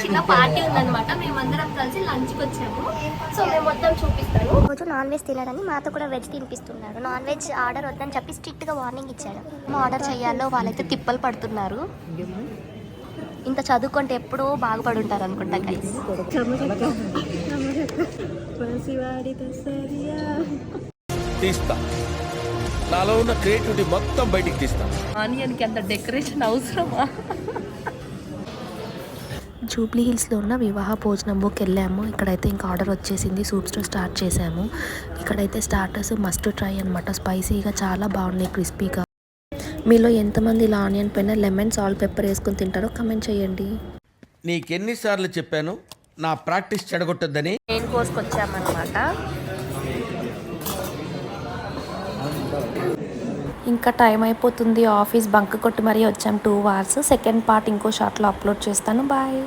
చిన్న పార్టీ ఉందన్నమాట, మేమందరం కలిసి లంచ్కి వచ్చాము. సో మేము మొత్తం చూపిస్తాను. రోజు నాన్ వెజ్ తినడని మాతో కూడా వెజ్ తినిపిస్తున్నారు. నాన్ వెజ్ ఆర్డర్ వద్దని చెప్పి స్ట్రిక్ట్గా వార్నింగ్ ఇచ్చాడు. ఆర్డర్ చేయాలో వాళ్ళైతే తిప్పలు పడుతున్నారు. ఇంత చదువుకుంటే ఎప్పుడూ బాగుపడి ఉంటారు అనుకుంటా గైస్. తీస్తా, నాలో ఉన్న క్రియేటివిటీ మొత్తం బయటికి తీస్తా. ఆనియన్కి అంత డెకరేషన్ అవసరమా? జూబ్లీ హిల్స్లో ఉన్న వివాహ భోజనం బుక్ వెళ్ళాము. ఇక్కడైతే ఇంకా ఆర్డర్ వచ్చేసింది. సూప్స్తో స్టార్ట్ చేసాము. ఇక్కడైతే స్టార్టర్స్ మస్ట్ ట్రై అనమాట. స్పైసీగా చాలా బాగున్నాయి, క్రిస్పీగా. మీలో ఎంతమంది ఇలా ఆనియన్ పైన లెమన్, సాల్ట్, పెప్పర్ వేసుకొని తింటారో కమెంట్ చేయండి. నీకెన్నిసార్లు చెప్పాను నా ప్రాక్టీస్ చెడగొట్టొద్దని. మెయిన్ కోర్స్కి వచ్చామన్నమాట. ఇంకా టైం అయిపోతుంది. ఆఫీస్ బంక్ కొట్టి మరీ వచ్చాం. 2 hours. సెకండ్ పార్ట్ ఇంకో షార్ట్లో అప్లోడ్ చేస్తాను. బాయ్.